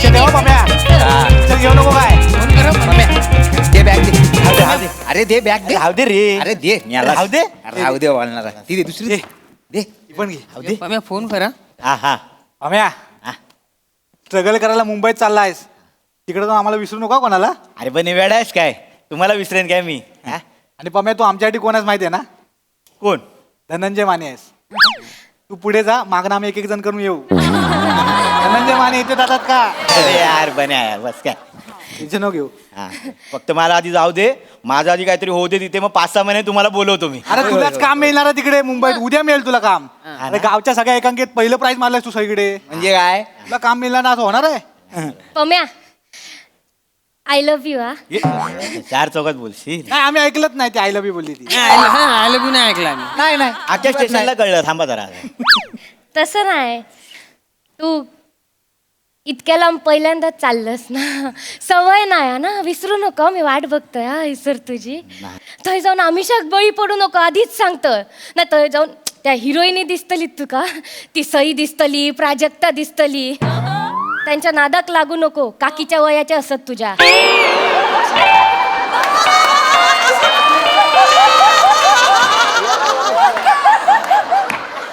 लक्ष ठेव पम्या. चल घेऊ नको काय. फोन कर पम्या. दे बॅग दे. राहू दे. अरे दे बॅग दे. राहू दे रे. अरे दे राहू दे. राहू दे बोलणार ती दे दुसरी दे. दे ही पण घे. राहू दे. पम्या फोन करा. हा हा पम्या हा. स्ट्रगल करायला मुंबईत चाललायस. तिकडे जाऊन आम्हाला विसरू नका कोणाला. अरे पण वेडा आहेस काय तुम्हाला विसरेन काय मी हा? आणि पम्या तू आमच्यासाठी कोण आहेस माहिती आहे ना. कोण धनंजय माने आहेस. तू पुढे जा मागणं आम्ही एक जण करून येऊ. धनंजय माने इथे जातात का. अरे यार बन्या यार बस काय टेन्शन नको घेऊ. हा फक्त मला आधी जाऊ दे माझं आधी काहीतरी होऊ दे तिथे मग 5-6 महिने तुम्हाला बोलवतो मी अरे तुलाच काम मिळणार आहे तिकडे मुंबईत. उद्या मिळेल तुला काम. अरे गावच्या सगळ्या एकांकित पहिलं प्राइज मारलंयस तू सगळीकडे. म्हणजे काय तुला काम मिळणार ना असं होणार आहे. Pamya I love you. हा 4 चौकात बोलशील नाही आम्ही ऐकलंच नाही ती आय लव्ह यू बोलली ती. आलं बी नाही ऐकलं आम्ही. नाही नाही आजच्या स्टेशनला कळलं थांबा जरा तसं नाही. तू इतक्या लांब पहिल्यांदाच चाललंस ना. सवय नाही ना. विसरू नको. मी वाट बघतोय हा इसर तुझी. थंय जाऊन आमिषाक बळी पडू नको आधीच सांगतोय ना. थंय जाऊन त्या हिरोईनी दिसतली तुका. ती सई दिसतली प्राजक्ता दिसतली. त्यांच्या नादाक लागू नको. काकीच्या वयाच्या असत तुझ्या.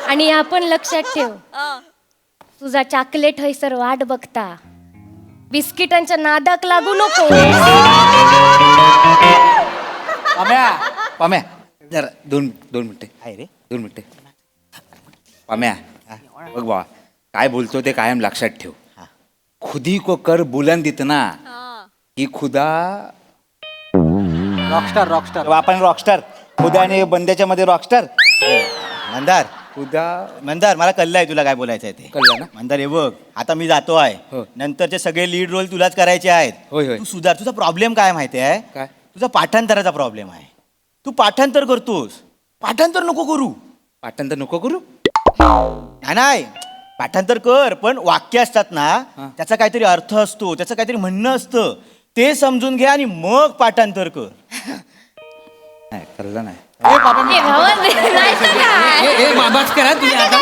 आणि आपण लक्षात ठेव तुझा चॉकलेट हयसर वाट बघता. बिस्किटांच्या नादाक लागू नको. पम्या पम्या जरा दोन मिनिटं आहे रे 2 मिनिटं पम्या बघ बा काय बोलतो ते कायम लक्षात ठेव. खुदी को कर बुलंद इतना की खुदा रॉकस्टार रॉकस्टार. आपण रॉकस्टार खुदा आणि बंद्याच्या मध्ये रॉकस्टार मंदार खुदा मंदार मला कळलं आहे तुला काय बोलायचं आहे ते कळलं ना? मंदार हे बघ आता मी जातो आहे हो. नंतरचे सगळे लीड रोल तुलाच करायचे आहेत. होय, होय. तू सुधार. तुझा प्रॉब्लेम काय माहिती आहे काय? तुझा पाठांतराचा प्रॉब्लेम आहे. तू पाठांतर करतोस. पाठांतर नको करू. पाठांतर नको करू. नाही पाठांतर कर पण वाक्य असतात ना त्याचा काहीतरी अर्थ असतो त्याचं काहीतरी म्हणणं असतं ते समजून घे आणि मग पाठांतर कर. नाही कळलं नाही. ए भावा, नाही तर काय? बस करा तुम्ही आता.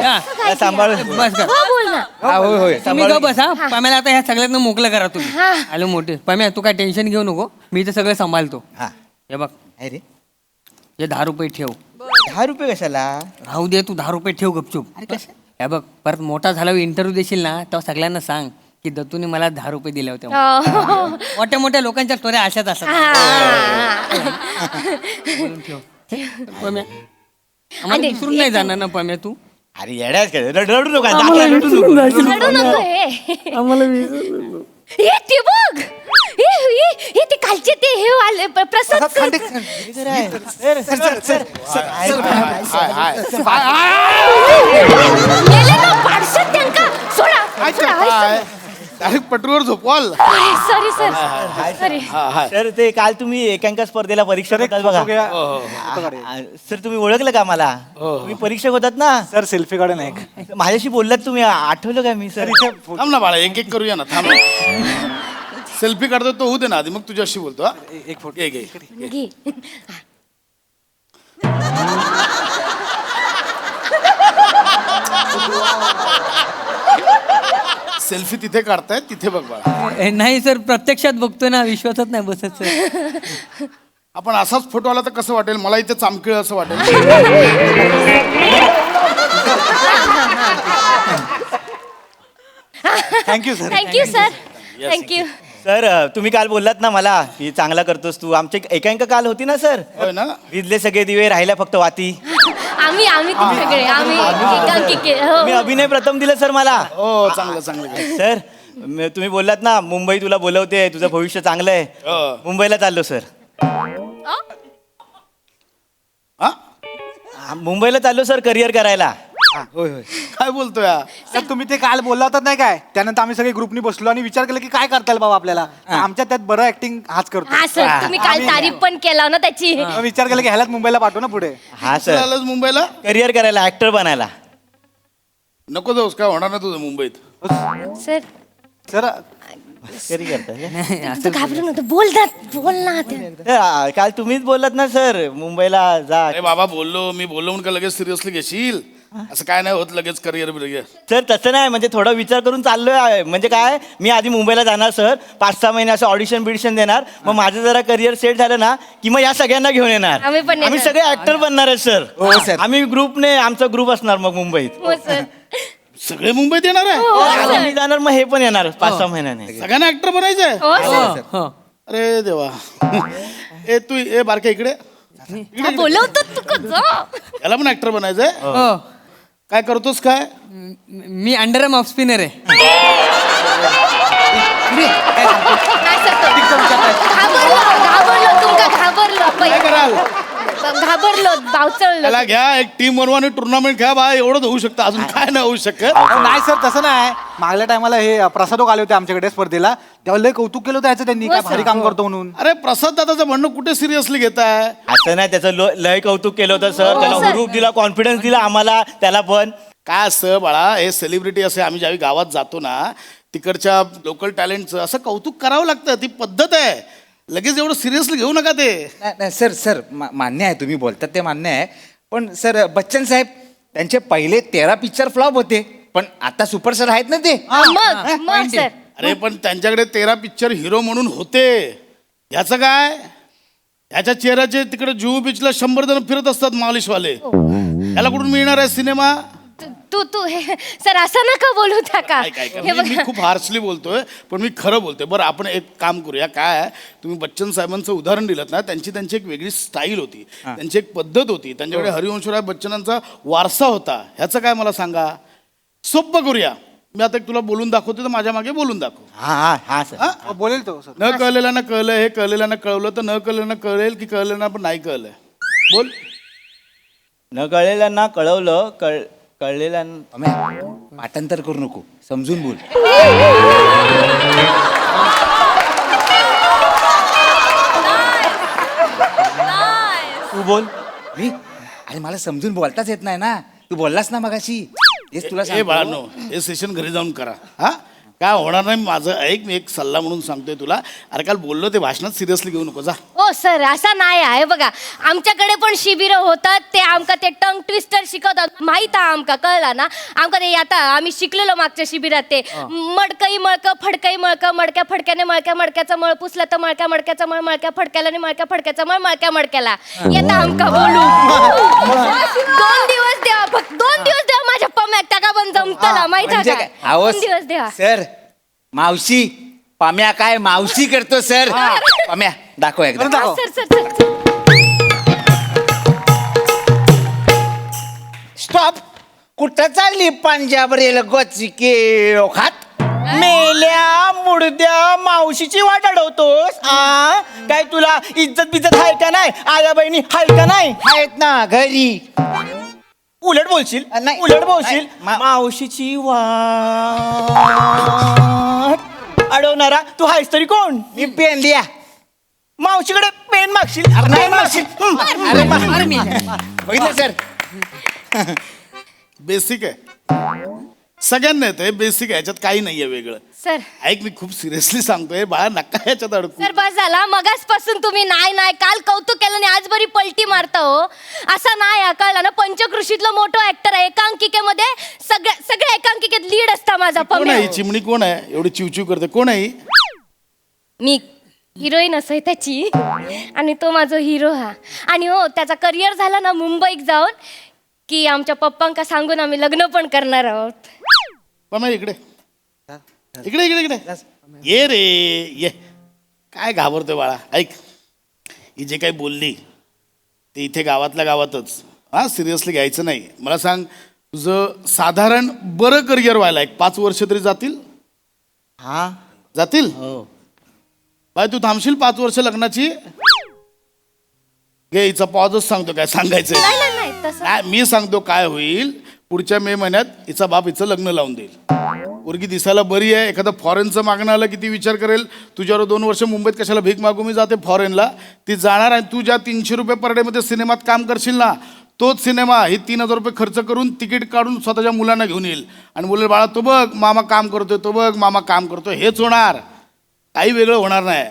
हा, सांभाळ बस कर. हो, बोल ना. हा, होय होय तुम्ही गप बसा. पम्याला आता ह्या सगळ्यांना मोकलं करा तुम्ही. हा. आलो मोठे. पम्या तू काय टेन्शन घेऊ नको. मी ते सगळं सांभाळतो. हा हे बघ आहे रे हे 10 रुपये ठेव. 10 रुपये कशाला. राहू दे तू 10 रुपये ठेव गपचूप. हे बग परत मोठा झाल्यावर इंटरव्ह्यू देशील ना तेव्हा सगळ्यांना सांग की दत्तूने मला 10 रुपये दिले होते. हो. मोठ्या मोठ्या लोकांच्या स्टोऱ्या अशाच असतात. बोलून ठेव. पम्या आम्हाला विसरून नाही जाणार ना पम्या तू. अरे येड्याच काय रडू नका रडू नको हे ते बघ. हे ते कालचे ते हे आले प्रसाद सर. गेले ना पाडशात त्यांका. सोडा. डायरेक्ट पटरूवर झोपवाल. Sorry sir. सॉरी. तर ते काल तुम्ही एकांका स्पर्धेला परीक्षा होतात बघा सर तुम्ही ओळखलं का मला. तुम्ही परीक्षक होतात ना सर सेल्फी काढून एक. माझ्याशी बोललात तुम्ही आठवलं का मी सर. थांब ना बाळा एक एक करूया ना थांब. सेल्फी काढतो तो होऊ दे ना आधी मग तुझ्याशी बोलतो. हा एक फोटो. घे घे घे. सेल्फी तिथे काढतायत तिथे बघ बाळा. नाही सर प्रत्यक्षात बघतोय ना विश्वासात नाही बसत सर. आपण असाच फोटो आला तर कसं वाटेल. मला इथे चामखीळ असं वाटेल. Thank you sir. Thank you sir. Thank you. Sir तुम्ही काल बोललात ना मला की चांगला करतोस तू. आमची एकांका काल होती ना सर. होय ना. विजले सगळे दिवे राहिल्या फक्त वाती. आम्ही ते सगळे आम्ही एकांकिके. हो. मी अभिनय प्रथम दिलं सर मला. हो चांगलं चांगलं. सर तुम्ही बोललात ना मुंबई तुला बोलवते तुझं भविष्य चांगलं आहे. मुंबईला चाललो सर. हा मुंबईला चाललो सर करिअर करायला. होय होय काय बोलतोय हा? सर तुम्ही ते काल बोलला होतात नाही काय. त्यानंतर आम्ही सगळे ग्रुपनी बसलो आणि विचार केला की काय करता येईल बाबा आपल्याला. आमच्या त्यात बरं ऍक्टिंग हाच करतो. हा सर तुम्ही काल तारीफ पण केला ना त्याची. मग विचार केला की ह्यालाच मुंबईला पाठवू ना पुढे. हा चला सर आलास मुंबईला. करिअर करायला ऍक्टर बनायला. नको जाऊस काय होणार ना तुझं मुंबईत. सर सर करी करता तू घाबरू नको. बोल ना. काल तुम्हीच बोललात ना सर मुंबईला जा. अरे बाबा बोललो मी बोललो म्हणून का लगेच सिरियसली घेशील. असं काय नाही होत लगेच करिअर बिरिअर. सर तसं नाही, म्हणजे थोडा विचार करून चाललोय आहे. म्हणजे काय, मी आधी मुंबईला जाणार सर, 5-6 महिने असं ऑडिशन बिडिशन देणार, मग माझं जरा करिअर सेट झालं ना की मग या सगळ्यांना घेऊन येणार. आम्ही पण आम्ही येणार. सगळे ऍक्टर बनणार आहे सर. हो, सर. आम्ही ग्रुपने, आमचा ग्रुप असणार मग मुंबईत. हो सर. सगळे मुंबईत येणार आहे. आता मी जाणार, मग हे पण येणार 5-6 महिन्याने. सगळ्यांना ऍक्टर बनायचंय. हो सर. हो. अरे देवा. ए तू ए बारके इकडे. हा, बोलवतो तू कसं. याला पण ऍक्टर बनायचंय. हो. काय करतोस काय? मी अंडरआर्म ऑफ स्पिनर आहे. नाही सर, घाबरलो तुमका काय कराल? घाबरलो बावचळलो. त्याला घ्या, एक टीम बनवा टुर्नामेंट घ्या बा. एवढंच होऊ शकतं, अजून काय नाही होऊ शकत. नाही सर तसं नाही. मागल्या टायमाला हे प्रसादोक आले होते आमच्याकडे स्पर्धेला, तेव्हा लय कौतुक केलं होतं याचं त्यांनी, हो, काय सर. भारी काम करतो म्हणून. अरे प्रसाद दादाचं म्हणणं कुठे सिरियसली घेताय? असं नाही, त्याचं लय कौतुक केलं होतं सर. त्याला सर. हुरूप दिला, कॉन्फिडन्स दिला आम्हाला, त्याला पण. काय असतं बाळा, हे सेलिब्रिटी असे आम्ही ज्यावेळी गावात जातो ना, तिकडच्या लोकल टॅलेंटचं असं कौतुक करावं लागतं. ती पद्धत आहे. लगेच एवढं सिरियसली घेऊ नका ते. नाही नाही, सर सर मान्य आहे, तुम्ही बोलतात ते मान्य आहे. पण सर बच्चन साहेब, त्यांचे पहिले 13 पिक्चर फ्लॉप होते, पण आता सुपरस्टार आहेत ना ते. मग सर. अरे पण त्यांच्याकडे 13 पिक्चर हिरो म्हणून होते. ह्याचं काय? ह्याच्या चेहऱ्याचे तिकडे जुहू बीचला 100 जण फिरत असतात मालिशवाले. याला कुठून मिळणार आहे सिनेमा? तू हे सर असं नका बोलू का. हे मी बघा. खूप हार्शली बोलतोय, पण मी खरं बोलतोय. बरं आपण एक काम करूया. काय आहे, तुम्ही बच्चन साहेबांचं उदाहरण दिलं ना, त्यांची एक वेगळी स्टाईल होती, त्यांची एक पद्धत होती. त्यांच्याकडे हरिवंशराय बच्चनांचा वारसा होता. ह्याचं काय मला सांगा. सोपं करूया. मी आता एक तुला बोलून दाखवतो, तर माझ्या मागे बोलून दाखव. हा हा सर. हा? बोलेल तो सर. न कळलेल्यानं कळलं, हे कळलेल्यानं कळवलं, तर न कळलेल्यानं कळेल की कळलेल्यानं पण नाही कळलंय. बोल. न कळलेल्यांना कळवलं, कळलेल्यांना पम्या, पाठांतर करू नको, समजून बोल. तू बोल. मी अरे मला समजून बोलताच येत नाही ना. तू बोललास ना मगाशी, हेच तुला ए सांगतो. बाळांनो, हे सेशन घरी जाऊन करा. हा काय होणार नाही. माझं ऐक, मी एक सल्ला म्हणून सांगतोय तुला. अरे काल बोललो ते भाषणात सिरियसली घेऊ नको. जा. हो सर, असं नाही आहे. बघा, आमच्याकडे पण शिबिरं होतात. ते आमका ते टंग ट्विस्टर शिकवतात. माहित आहे आमका, कळला ना. आमका ते आता आम्ही शिकलेलो मागच्या शिबिरात. ते मडकई मळकं, फडकई मळकं, मडक्या फडक्याने मळक्या मडक्याचा मळ पुसला तर मळक्या मडक्याचा मळ, मळक्या फडक्याला आणि मळक्या फडक्याचा मळ, मळक्या मडक्याला. येता आमका बोलू. 2 दिवस द्या, फक्त 2 दिवस द्या माझ्या पम्यात. टाका पण जमतला, माहित आहे म्हणजे का. काय? अहो, 2 दिवस द्या. सर मावशी, पम्या काय मावशी करतो सर. पम्या दाखव एकदा. दाखव. Sir sir sir sir. Stop. कुठं चालली पंजाब रेल गोचिके खात. मेल्या मुडद्या मावशीची वाट अडवतोस. काय तुला इज्जत बिज्जत आहे का नाही? आया बहिणी हाय का नाही? आहेत ना घरी. उलट बोलशील, नाही. उलट बोलशील. मा- मावशीची वाट अडवणारा तू आहेस तरी कोण? मी पेन लिया. मावशीकडे पेन मागशील? नाही मावशी. अरे अरे मी बघितलं सर. बेसिक आहे. सगळ्यांना येतं, हे बेसिक आहे. ह्याच्यात काही नाहीये वेगळं. सर ऐक, मी खूप सिरियसली सांगतोय बाळा, नका ह्याच्यात अडकू. सर बस झाला. मगासपासून तुम्ही नाही नाही, काल कौतुक केलं आणि आज बरी पलटी मारता हो. असं नाही हा, कळलं ना. पंचकृषीतलं मोठं ऍक्टर आहे. एकांकिकेमध्ये सगळ्या एकांकिकेत लीड असता माझा कोण पम्या. आहे ही चिमणी? कोण आहे एवढी चिवचिव करते? कोण आहे ही? मी हिरोईन असं त्याची, आणि तो माझा हिरो हा. आणि हो, त्याचा करिअर झाला ना मुंबईत जाऊन, की आमच्या पप्पांका सांगून आम्ही लग्न पण करणार आहोत. पण इकडे इकडे इकडे इकडे ये रे ये. काय घाबरतोय बाळा? ऐक, ही जे काही बोलली ते इथे गावातल्या गावातच. हा, सिरियसली घ्यायचं नाही. मला सांग, तुझं साधारण बरं करिअर व्हायला 5 वर्ष तरी जातील? हा जातील? हो. बाय तू थांबशील 5 वर्ष लग्नाची? घे, हिचा पॉजच सांगतो काय सांगायचं. नाही नाही नाही तसं. काय मी सांगतो काय होईल. पुढच्या मे महिन्यात हिचा बाप हिचं लग्न लावून देईल. पोरगी दिसायला बरी आहे. एखादं फॉरेनचं मागणं आलं किती विचार करेल. तुझ्यावर 2 वर्ष मुंबईत कशाला भीक मागू मी जाते फॉरेनला. ती जाणार आहे. तू ज्या 300 रुपये पर डे मध्ये सिनेमात काम करशील ना, तोच सिनेमा ही 3000 रुपये खर्च करून तिकीट काढून स्वतःच्या मुलांना घेऊन येईल आणि बोलेल, बाळा तो बघ मामा काम करतोय, तो बघ मामा काम करतोय. हेच होणार, काही वेगळं होणार नाही.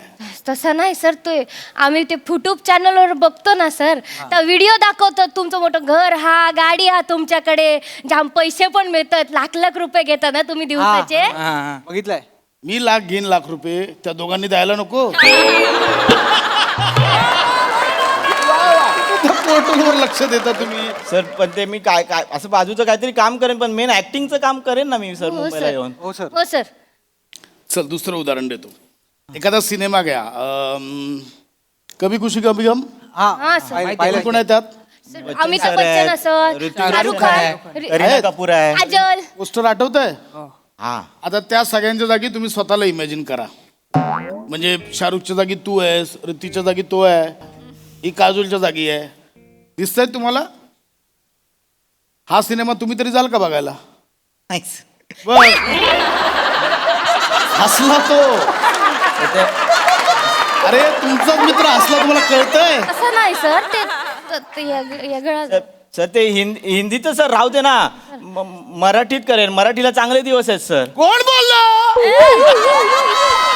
तसं नाही सर, ते आम्ही ते युट्यूब चॅनलवर बघतो ना सर, तर व्हिडिओ दाखवतात तुमचं मोठं घर हा, गाडी हा तुमच्याकडे, जाम पैसे पण मिळतात, लाख लाख रुपये घेता ना तुम्ही दिवसाचे. बघितलंय. मी लाख घेईन लाख रुपये, त्या दोघांनी द्यायला नको. पोर्टलवर लक्ष देता तुम्ही. सर पण ते मी काय काय असं बाजूचं काहीतरी काम करेन, पण मेन ऍक्टिंगचं काम करेन ना मी सर हो, मुंबईला सर. येऊन. हो सर. हो सर. चल दुसरं उदाहरण देतो. एखादा सिनेमा घ्या, कभी खुशी कभी गम. हा सर. पाहिलंय. कोण आहे त्यात? अमिताभ सर बच्चन आहेत, असं, ऋतिक शाहरुख रोशन आहे, खान, करीना कपूर आहे. काजल. पोस्टर आठवत आहे? हा आता त्या सगळ्यांच्या जागी तुम्ही स्वतःला इमॅजिन करा. म्हणजे शाहरुखच्या जागी तू आहेस, ऋतिकच्या जागी तो आहे, ही काजोलच्या जागी आहे. दिसतंय तुम्हाला? हा सिनेमा तुम्ही तरी जाल का बघायला? नाहीच. बघ हसला तो. अरे तुमचाच मित्र हसला, तुम्हाला कळतंय? असं नाही सर, ते वेगळं. सर ते हिंदीत सर राहू दे ना, मराठीत करेन, मराठीला चांगले दिवस आहेत सर. कोण बोललं?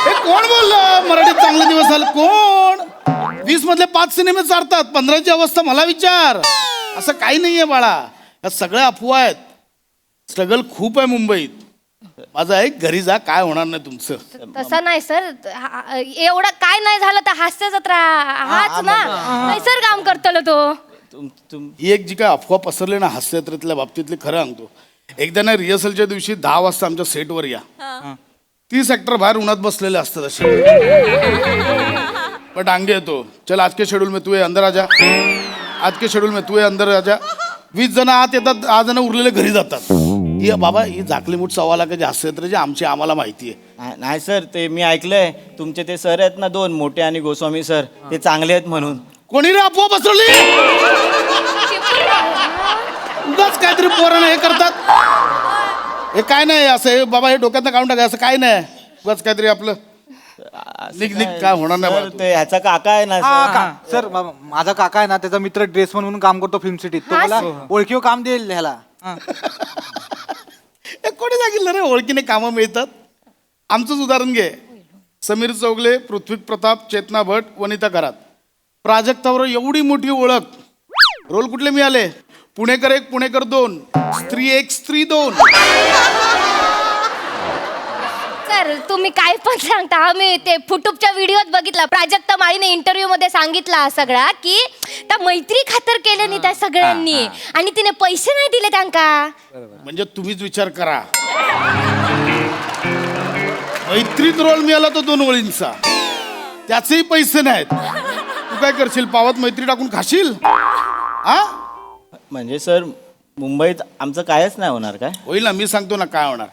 हे कोण बोललं मराठीत चांगले दिवस आले? कोण? 20 मधले 5 सिनेमे चालतात, 15ची अवस्था मला विचार. असं काही नाहीये बाळा, या सगळ्या अफवा आहेत. स्ट्रगल खूप आहे मुंबईत. माझं ऐक, घरी जा, काय होणार नाही तुमचं. तसं नाही सर, एवढं काय नाही झालं तर हास्य जत्रा हाच ना, नाही सर काम करतलो तो. ही एक जी काय अफवा पसरली ना हास्ययात्रेतल्या बाबतीतली, खरं सांगतो. एकदा ना रिहर्सलच्या दिवशी 10 वाजता आमच्या सेटवर या. 30 ऍक्टर बाहेर उन्हात बसलेले असतात असे. पण डांगे येतो, चल आज के शेड्यूल में तू ये अंदर आ जा, आज के शेड्यूल में तू ये अंदर आ जा. 20 जण आत येतात, 10 जण उरलेले घरी जातात. ही बाबा ही झाकली मूठ सव्वा लाखाची हास्ययात्रेची आमची आम्हाला माहिती आहे. नाही सर, ते मी ऐकलंय तुमचे ते सर आहेत ना 2 मोठे आणि गोस्वामी सर, ते चांगले आहेत म्हणून. कोणी रे अफवा पसरली? उगाच काहीतरी पोरांना हे करतात. हे काय नाही असं, हे बाबा हे डोक्यातनं काढून टाका, असं काय नाही. उगाच काहीतरी आपलं निघ काय होणार नाही सर, बाळा. ते ह्याचा काका आहे ना सर. सर माझा काका आहे ना, त्याचा मित्र ड्रेसमन म्हणून काम करतो फिल्म सिटीत. तो मला ओळखीव काम देईल ह्याला. हे कोणी सांगितलं रे ओळखीने कामं मिळतात? आमचंच उदाहरण घे. समीर चौगले, पृथ्वी प्रताप, चेतना भट, वनिता करात. प्राजक्तावर एवढी मोठी ओळख. रोल कुठले मिळाले? पुणेकर 1, पुणेकर 2, स्त्री 1, स्त्री 2. सर तुम्ही काय पण सांगता, आम्ही ते युट्यूबच्या व्हिडिओत बघितला. प्राजक्ता माळीने इंटरव्ह्यू मध्ये सांगितला सगळा की त्या मैत्री खातर केलं नाही त्या सगळ्यांनी, आणि तिने पैसे नाही दिले त्यांका. म्हणजे तुम्हीच विचार करा, मैत्रीत रोल मिळाला तो 2 ओळींचा, त्याचेही पैसे नाहीत. तू काय करशील? पावात मैत्री टाकून खाशील? हा म्हणजे सर मुंबईत आमचं कायच नाही होणार काय? होईल ना, मी सांगतो ना काय होणार.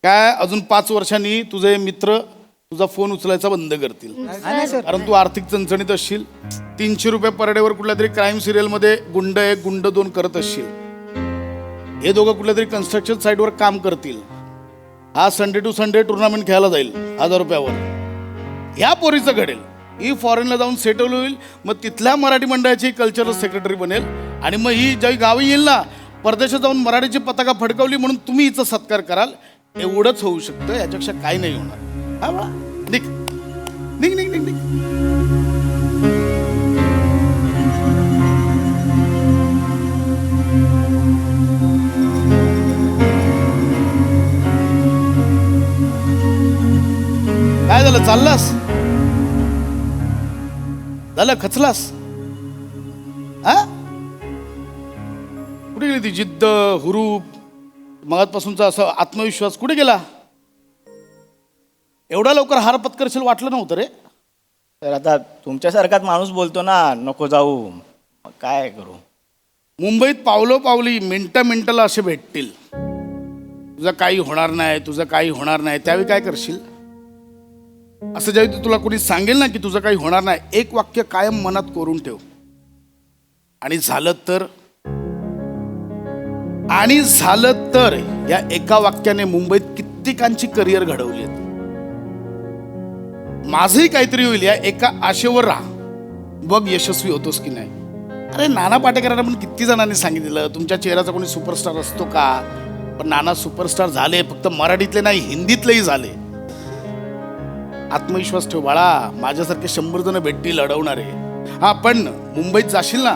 काय अजून 5 वर्षांनी तुझे मित्र तुझा फोन उचलायचा बंद करतील, कारण तू आर्थिक चणचणीत असशील. 300 रुपये पर डेवर कुठल्या तरी क्राईम सिरियल मध्ये गुंड 1 गुंड 2 करत असशील. हे दोघं कुठल्या तरी कन्स्ट्रक्शन साईटवर काम करतील. हा संडे टू संडे टुर्नामेंट खेळायला जाईल 1000 रुपयावर. ह्या पोरीचं घडेल, ही फॉरेनला जाऊन सेटल होईल, मग तिथल्या मराठी मंडळाची कल्चरल सेक्रेटरी बनेल. आणि मग ही ज्यावेळी गावी येईल ना, परदेशात जाऊन मराठीची पताका फडकवली म्हणून तुम्ही हिचा सत्कार कराल. एवढंच होऊ शकतं, याच्यापेक्षा काही नाही होणार. हा बाळा, निघ निघ निघ निघ निघ. काय झालं? चाललास? झालं खचलास? हा कुठे गेली ती जिद्द, हुरूप, मगातपासूनचा असा आत्मविश्वास कुठे गेला? एवढा लवकर हार पत्करशील वाटलं नव्हतं रे. तर आता तुमच्यासारखाच माणूस बोलतो ना नको जाऊ, मग काय करू? मुंबईत पावलोपावली मिनटं मिनटाला असे भेटतील, तुझं काही होणार नाही, तुझं काही होणार नाही. त्यावेळी काय करशील? असं ज्यावेळी तुला कोणी सांगेल ना की तुझं काही होणार नाही, एक वाक्य कायम मनात कोरून ठेव. आणि झालं तर या एका वाक्याने मुंबईत कित्येकांची करिअर घडवली आहेत. माझंही काहीतरी होईल या एका आशेवर राहा, बघ यशस्वी होतोस की नाही. अरे नाना पाटेकरांना पण किती जणांनी सांगितलं तुमच्या चेहऱ्याचा कोणी सुपरस्टार असतो का? पण नाना सुपरस्टार झाले, फक्त मराठीतले नाही हिंदीतलेही झाले. आत्मविश्वास ठेव बाळा, माझ्यासारखे 100 जण भेटतील अडवणारे. हा पण मुंबईत जाशील ना,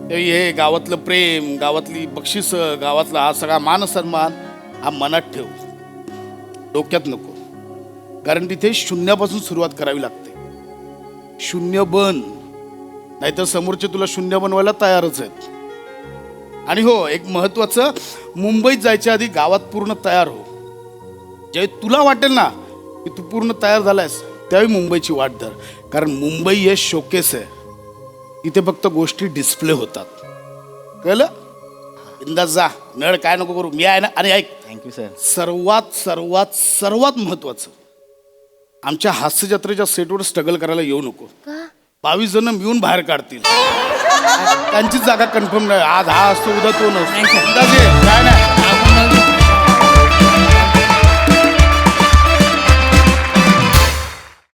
तेव्हा हे गावातलं प्रेम, गावातली बक्षिस, गावातला हा सगळा मान सन्मान हा मनात ठेव, डोक्यात नको. कारण तिथे शून्यापासून सुरुवात करावी लागते. शून्य बन, नाहीतर समोरचे तुला शून्य बनवायला तयारच आहेत. आणि हो, एक महत्वाचं, मुंबईत जायच्या आधी गावात पूर्ण तयार हो. जे तुला वाटेल ना की तू पूर्ण तयार झालायस, त्यावेळी मुंबईची वाट धर. कारण मुंबई हे शोकेस आहे, इथे फक्त गोष्टी डिस्प्ले होतात. कळलं? बिंदास जा, नळ काय नको करू, मी आहे ना. आणि ऐक, थँक्यू सर. सर्वात सर्वात सर्वात महत्वाचं, आमच्या हास्य जत्रेच्या सेटवर स्ट्रगल करायला येऊ नको. 22 जण मिळून बाहेर काढतील, त्यांचीच जागा कन्फर्म नाही. आज हा असतो, उद्या तो नसतो. काय नाही.